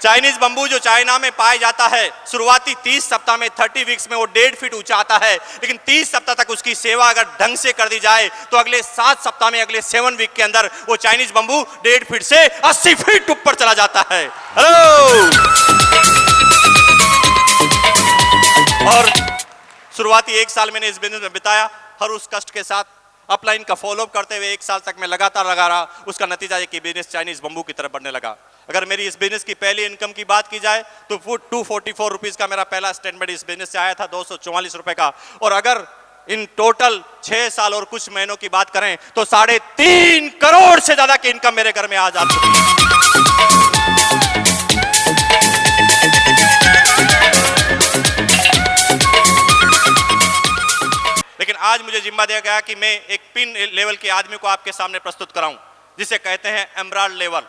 Chinese bamboo जो China में पाया जाता है, शुरुआती 30 सप्ताह में 30 वीक्स में वो 1.5 फीट ऊंचा आता है, लेकिन 30 सप्ताह तक उसकी सेवा अगर ढंग से कर दी जाए तो अगले 7 सप्ताह में, अगले 7 वीक के अंदर वो चाइनीज बंबू 1.5 फीट से 80 फीट ऊपर चला जाता है। हेलो। और शुरुआती 1 साल मैंने इस बिजनेस में बिताया, हर उस कष्ट के साथ अपलाइन का फॉलोअप करते हुए 1 साल तक मैं लगातार लगा रहा। उसका नतीजा ये कि बिजनेस चाइनीज बंबू की तरफ बढ़ने लगा। अगर मेरी इस बिजनेस की पहली इनकम की बात की जाए तो 244 रुपीज का मेरा पहला स्टेटमेंट इस बिजनेस से आया था, 244 रुपए का। और अगर इन टोटल 6 साल और कुछ महीनों की बात करें तो 3.5 करोड़ से ज्यादा की इनकम मेरे घर में आज आ चुकी है। लेकिन आज मुझे जिम्मा दिया गया कि मैं एक पिन लेवल के आदमी को आपके सामने प्रस्तुत कराऊं, जिसे कहते हैं एमराल्ड लेवल।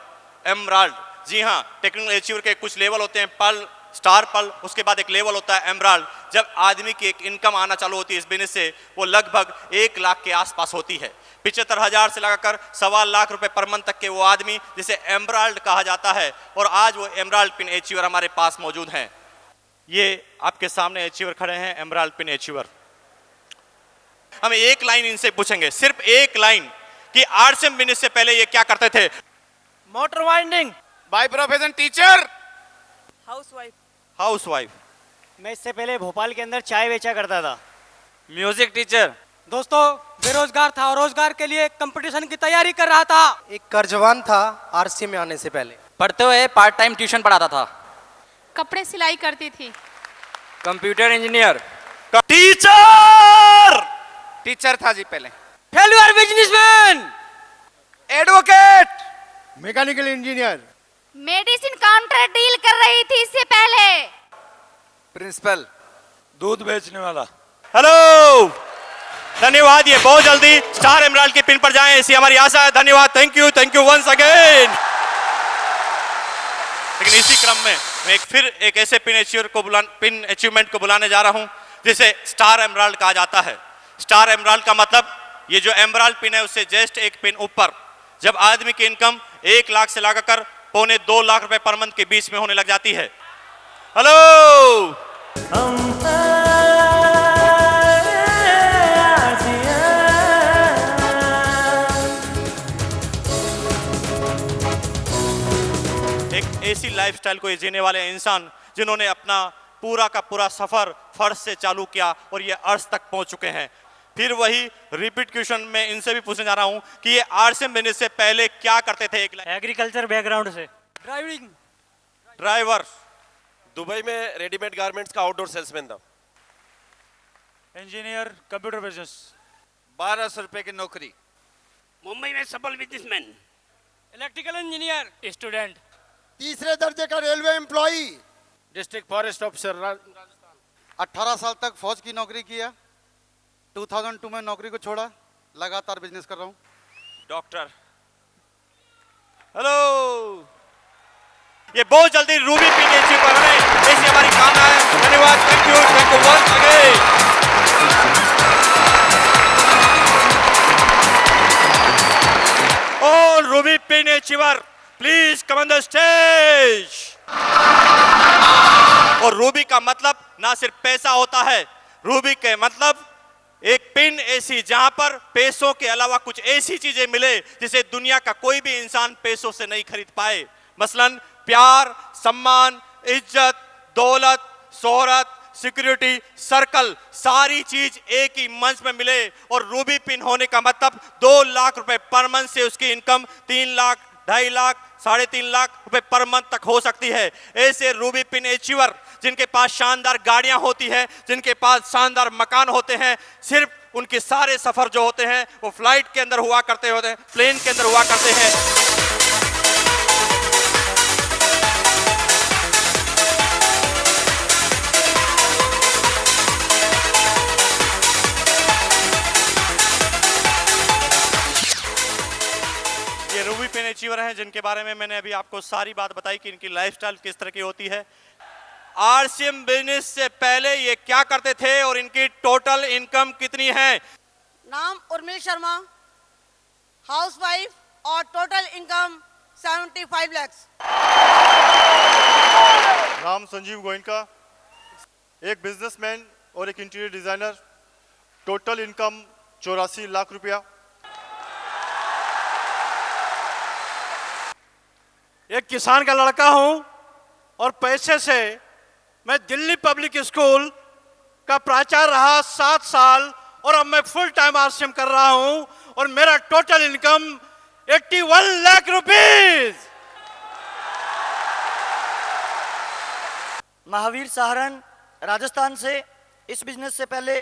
एमराल्ड, जी हाँ, टेक्निकल अचीवर के कुछ लेवल होते हैं, पल, स्टार पल, उसके बाद एक लेवल होता है एमराल्ड। जब आदमी की एक इनकम आना चालू होती है इस बिजनेस से, वो लगभग 1 लाख के आसपास होती है। 75,000 से लगाकर 1.25 लाख रुपए पर मंथ तक के वो आदमी जिसे एमराल्ड कहा जाता है, और आज वो एमराल्ड पिन अचीवर हमारे पास मौजूद हैं। ये आपके सामने अचीवर खड़े हैं, एमराल्ड पिन अचीवर। हम एक लाइन इनसे पूछेंगे, सिर्फ एक लाइन, कि आरसीएम बिजनेस से पहले ये क्या करते थे? Motor winding. By profession teacher. Housewife. Housewife. मैं इससे पहले भोपाल के अंदर चाय बेचा करता था। Music teacher. दोस्तों, बेरोजगार था और रोजगार के लिए कंपटीशन की तैयारी कर रहा था। एक कर्जवान था आरसीएम में आने से पहले। पढ़ते हुए पार्ट टाइम ट्यूशन पढ़ाता था। कपड़े सिलाई करती थी। Computer engineer. टीचर। टीचर था जी पहले। Failure businessman. Advocate. Mechanical engineer. Medicine counter deal कर रही थी इससे पहले। प्रिंसिपल। दूध बेचने वाला। हेलो, धन्यवाद। ये बहुत जल्दी स्टार एमराल्ड के पिन पर जाएं, ऐसी हमारी आशा है। धन्यवाद, थैंक यू वंस अगेन। लेकिन इसी क्रम में मैं एक ऐसे पिन अचीवमेंट को बुलाने जा रहा हूं जिसे स्टार एमराल्ड कहा जाता है। स्टार एमराल्ड का मतलब, ये जो एमराल्ड पिन है उससे जस्ट एक पिन ऊपर, जब आदमी की इनकम 1 लाख से लगाकर 2.25 लाख रुपए पर मंथ के बीच में होने लग जाती है। हेलो। एक ऐसी लाइफस्टाइल को जीने वाले इंसान जिन्होंने अपना पूरा का पूरा सफर फर्श से चालू किया और ये अर्श तक पहुंच चुके हैं। फिर वही रिपीट क्वेश्चन में इनसे भी पूछने जा रहा हूं कि ये आरसीएम बिजनेस से पहले क्या करते थे? एग्रीकल्चर बैकग्राउंड से। ड्राइविंग। ड्राइवर। दुबई में रेडीमेड गारमेंट्स का आउटडोर सेल्समैन था। Engineer, computer business. 1200 रुपए की नौकरी। मुंबई में सफल बिजनेसमैन। Electrical engineer. स्टूडेंट। तीसरे दर्जे का railway employee. District forest officer Rajasthan. 18 साल तक फौज की नौकरी किया, 2002 में नौकरी को छोड़ा, लगातार बिजनेस कर रहा हूँ। डॉक्टर। हेलो। ये बहुत जल्दी रूबी पिन अचीव कर रहे हैं, ऐसी हमारी कामना है। धन्यवाद, थैंक यू वंस अगेन। और Ruby pin achiever, please come on the stage. और रूबी का मतलब ना सिर्फ पैसा होता है, रूबी के मतलब एक पिन ऐसी जहां पर पैसों के अलावा कुछ ऐसी चीजें मिले जिसे दुनिया का कोई भी इंसान पैसों से नहीं खरीद पाए। मसलन प्यार, सम्मान, इज्जत, दौलत, शोहरत, सिक्योरिटी, सर्कल, सारी चीज एक ही मंच में मिले। और रूबी पिन होने का मतलब 2 लाख रुपए पर मंथ से उसकी इनकम 3 लाख, 2.5 लाख, 3.5 लाख रुपए पर मंथ तक हो सकती है। ऐसे रूबी पिन अचीवर जिनके पास शानदार गाड़ियां होती हैं, जिनके पास शानदार मकान होते हैं, सिर्फ उनके सारे सफर जो होते हैं वो फ्लाइट के अंदर हुआ करते होते हैं, प्लेन के अंदर हुआ करते हैं। ये रूबी पिन अचीवर हैं जिनके बारे में मैंने अभी आपको सारी बात बताई कि इनकी लाइफस्टाइल किस तरह की होती है। आरसीएम बिजनेस से पहले ये क्या करते थे और इनकी टोटल इनकम कितनी है? नाम उर्मिल शर्मा, हाउसवाइफ और total income 75 lakhs। Sanjeev Goenka, एक बिजनेसमैन और एक interior designer, total income 84 lakh रुपया। एक किसान का लड़का हूं और पैसे से मैं दिल्ली पब्लिक स्कूल का प्राचार्य रहा 7 साल और अब मैं फुल टाइम आरसीएम कर रहा हूं और मेरा total income 81 lakh rupees. Mahavir Saharan, Rajasthan से। इस बिजनेस से पहले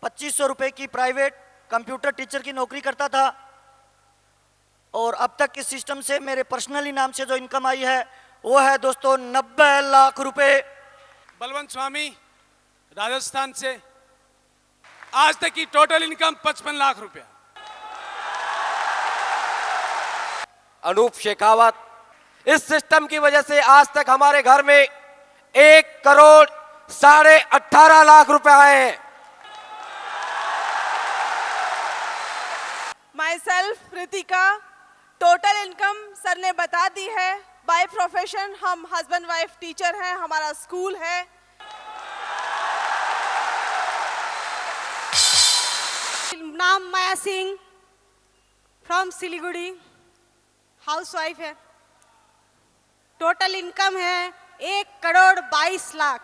2500 रुपए की प्राइवेट कंप्यूटर टीचर की नौकरी करता था और अब तक इस सिस्टम से मेरे पर्सनली नाम से जो इनकम आई है वो है दोस्तों 90 लाख रुपए। बलवंत स्वामी, राजस्थान से। आज तक की टोटल इनकम 55 लाख रुपया। अनूप शेखावत, इस सिस्टम की वजह से आज तक हमारे घर में 1 करोड़ 18.5 लाख रुपए आए हैं। Myself Ritika, total income sir ने बता दी है। बाय प्रोफेशन हम हस्बैंड वाइफ टीचर हैं, हमारा स्कूल है। नाम Maya Singh, from Siliguri, housewife है। टोटल इनकम है 1 करोड़ 22 लाख।